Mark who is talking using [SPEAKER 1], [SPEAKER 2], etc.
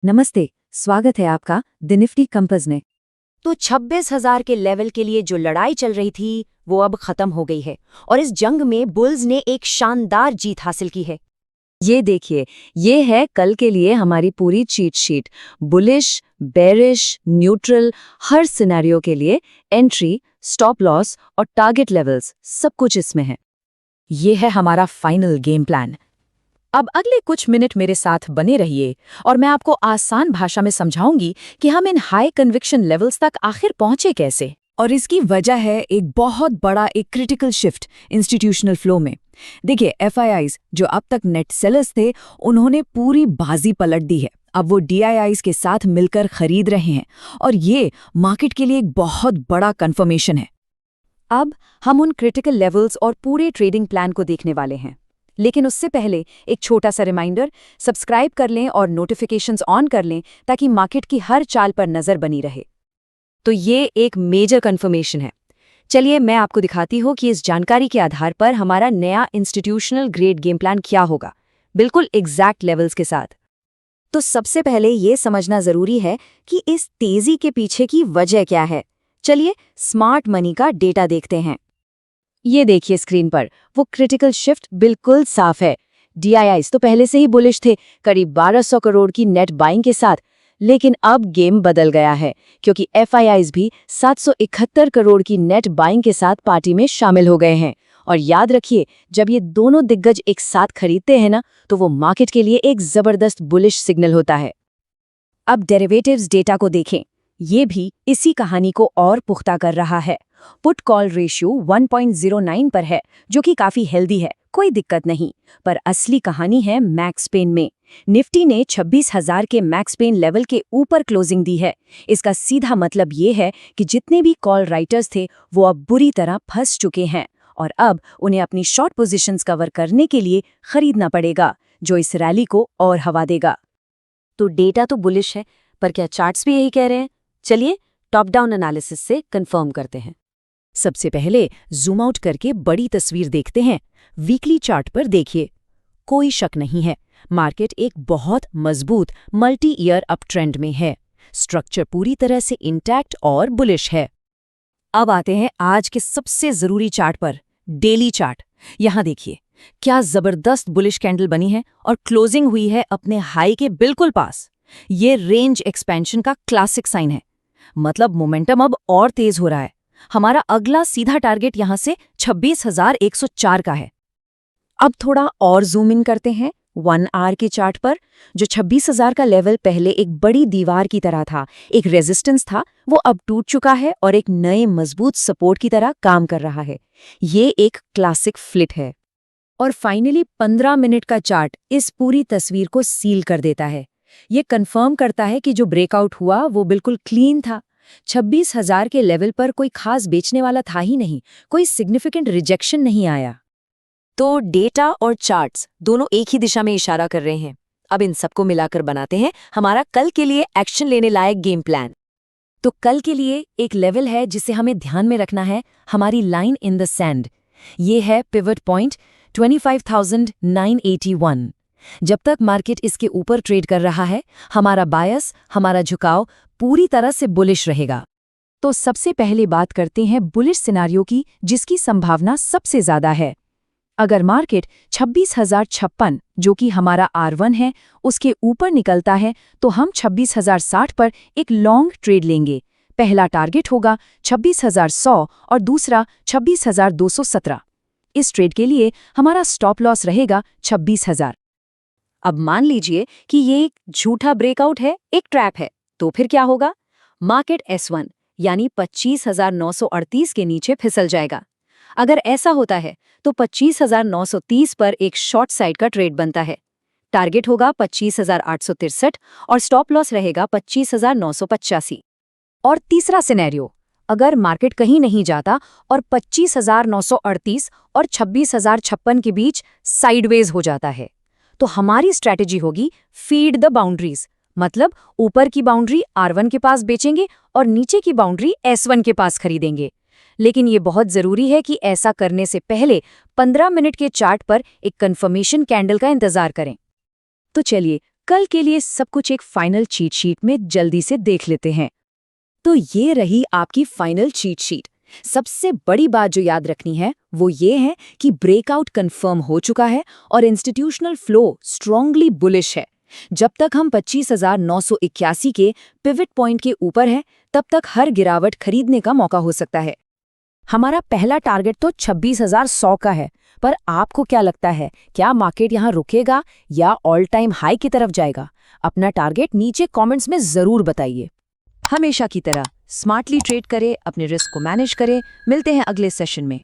[SPEAKER 1] नमस्ते, स्वागत है आपका द निफ्टी कंपास में।
[SPEAKER 2] तो 26,000 के लेवल के लिए जो लड़ाई चल रही थी वो अब खत्म हो गई है और इस जंग में बुल्स ने एक शानदार जीत हासिल की है।
[SPEAKER 1] ये देखिए, ये है कल के लिए हमारी पूरी cheat sheet. Bullish, bearish, neutral, हर सिनेरियो के लिए एंट्री, स्टॉप लॉस और टारगेट लेवल्स सब कुछ इसमें है। ये है हमारा फाइनल गेम प्लान। अब अगले कुछ मिनट मेरे साथ बने रहिए और मैं आपको आसान भाषा में समझाऊंगी कि हम इन हाई कन्विक्शन लेवल्स तक आखिर पहुंचे कैसे। और इसकी वजह है एक बहुत बड़ा क्रिटिकल शिफ्ट इंस्टीट्यूशनल फ्लो में। देखिए, एफआईआईज जो अब तक नेट सेलर्स थे, उन्होंने पूरी बाजी पलट दी है। अब वो डीआईआईज के साथ मिलकर खरीद रहे हैं और ये मार्केट के लिए एक बहुत बड़ा कंफर्मेशन है। अब हम उन क्रिटिकल लेवल्स और पूरे ट्रेडिंग प्लान को देखने वाले हैं, लेकिन उससे पहले एक छोटा सा रिमाइंडर, सब्सक्राइब कर लें और नोटिफिकेशंस ऑन कर लें ताकि मार्केट की हर चाल पर नजर बनी रहे। तो ये एक मेजर कंफर्मेशन है। चलिए मैं आपको दिखाती हूँ कि इस जानकारी के आधार पर हमारा नया इंस्टीट्यूशनल ग्रेड गेम प्लान क्या होगा, बिल्कुल एग्जैक्ट लेवल्स के साथ। तो सबसे पहले ये समझना जरूरी है कि इस तेजी के पीछे की वजह क्या है। चलिए स्मार्ट मनी का डेटा देखते हैं। ये देखिए स्क्रीन पर, वो क्रिटिकल शिफ्ट बिल्कुल साफ है। डीआईआईज तो पहले से ही बुलिश थे, करीब 1200 करोड़ की नेट बाइंग के साथ। लेकिन अब गेम बदल गया है क्योंकि एफआईआईज भी 771 करोड़ की नेट बाइंग के साथ पार्टी में शामिल हो गए हैं। और याद रखिए, जब ये दोनों दिग्गज एक साथ खरीदते हैं ना, तो वो मार्केट के लिए एक जबरदस्त बुलिश सिग्नल होता है। अब डेरिवेटिव्स डेटा को देखें, ये भी इसी कहानी को और पुख्ता कर रहा है। पुट कॉल रेशियो 1.09 पर है, जो कि काफी हेल्दी है, कोई दिक्कत नहीं। पर असली कहानी है मैक्स पेन में। निफ्टी ने 26,000 के मैक्स पेन लेवल के ऊपर क्लोजिंग दी है। इसका सीधा मतलब ये है कि जितने भी कॉल राइटर्स थे वो अब बुरी तरह फंस चुके हैं और अब उन्हें अपनी शॉर्ट पोजीशंस कवर करने के लिए खरीदना पड़ेगा, जो इस रैली को और हवा देगा।
[SPEAKER 2] तो डेटा तो बुलिश है, पर क्या चार्ट्स भी यही कह रहे हैं? चलिए टॉप डाउन एनालिसिस से कंफर्म करते हैं।
[SPEAKER 1] सबसे पहले जूम आउट करके बड़ी तस्वीर देखते हैं। वीकली चार्ट पर देखिए, कोई शक नहीं है, मार्केट एक बहुत मजबूत मल्टी ईयर अप ट्रेंड में है। स्ट्रक्चर पूरी तरह से इंटैक्ट और बुलिश है। अब आते हैं आज के सबसे जरूरी चार्ट पर, डेली चार्ट। यहां देखिए, क्या जबरदस्त बुलिश कैंडल बनी है और क्लोजिंग हुई है अपने हाई के बिल्कुल पास। ये रेंज एक्सपेंशन का क्लासिक साइन है, मतलब मोमेंटम अब और तेज हो रहा है। हमारा अगला सीधा टारगेट यहां से 26,104 का है। अब थोड़ा और जूम इन करते हैं 1 आवर के चार्ट पर। जो 26,000 का लेवल पहले एक बड़ी दीवार की तरह था, एक रेजिस्टेंस था, वो अब टूट चुका है और एक नए मजबूत सपोर्ट की तरह काम कर रहा है। ये एक क्लासिक फ्लिट है। और फाइनली 15 मिनट का चार्ट इस पूरी तस्वीर को सील कर देता है। ये कंफर्म करता है कि जो ब्रेकआउट हुआ वो बिल्कुल क्लीन था। 26,000 के लेवल पर कोई खास बेचने वाला था ही नहीं, कोई सिग्निफिकेंट रिजेक्शन नहीं आया।
[SPEAKER 2] तो डेटा और चार्ट्स दोनों एक ही दिशा में इशारा कर रहे हैं। अब इन सबको मिलाकर बनाते हैं हमारा कल के लिए एक्शन लेने लायक गेम प्लान।
[SPEAKER 1] तो कल के लिए एक लेवल है जिसे हमें ध्यान में रखना है, हमारी लाइन इन द सैंड। ये है पिवट पॉइंट 25,981। जब तक मार्केट इसके ऊपर ट्रेड कर रहा है, हमारा बायस, हमारा झुकाव पूरी तरह से बुलिश रहेगा। तो सबसे पहले बात करते हैं बुलिश सिनारियो की, जिसकी संभावना सबसे ज्यादा है। अगर मार्केट 26,056, जो कि हमारा R1 है, उसके ऊपर निकलता है, तो हम 26,060 पर एक लॉन्ग ट्रेड लेंगे। पहला टारगेट होगा 26,100 और दूसरा 26,217। इस ट्रेड के लिए हमारा स्टॉप लॉस रहेगा 26,000। अब मान लीजिए कि ये एक झूठा ब्रेकआउट है, एक ट्रैप है, तो फिर क्या होगा? मार्केट S1 यानी 25,938 के नीचे फिसल जाएगा। अगर ऐसा होता है तो 25,930 पर एक शॉर्ट साइड का ट्रेड बनता है। टारगेट होगा 25,863 और स्टॉप लॉस रहेगा 25,985। और तीसरा सिनेरियो, अगर मार्केट कहीं नहीं जाता और 25,938 और 26,056 के बीच साइडवेज हो जाता है, तो हमारी स्ट्रैटेजी होगी फीड द बाउंड्रीज। मतलब ऊपर की बाउंड्री R1 के पास बेचेंगे और नीचे की बाउंड्री S1 के पास खरीदेंगे। लेकिन ये बहुत जरूरी है कि ऐसा करने से पहले 15 मिनट के चार्ट पर एक कंफर्मेशन कैंडल का इंतजार करें। तो चलिए कल के लिए सब कुछ एक फाइनल चीट शीट में जल्दी से देख लेते हैं। तो ये रही आपकी फाइनल चीट शीट। सबसे बड़ी बात जो याद रखनी है वो ये है कि ब्रेकआउट कंफर्म हो चुका है और इंस्टीट्यूशनल फ्लो स्ट्रांगली बुलिश है। जब तक हम 25,981 के पिवट पॉइंट के ऊपर हैं, तब तक हर गिरावट खरीदने का मौका हो सकता है।
[SPEAKER 2] हमारा पहला टारगेट तो 26,100 का है, पर आपको क्या लगता है, क्या मार्केट यहाँ रुकेगा या ऑल टाइम हाई की तरफ जाएगा? अपना टारगेट नीचे कमेंट्स में जरूर बताइए।
[SPEAKER 1] हमेशा की तरह स्मार्टली ट्रेड करें, अपने रिस्क को मैनेज करें। मिलते हैं अगले सेशन में।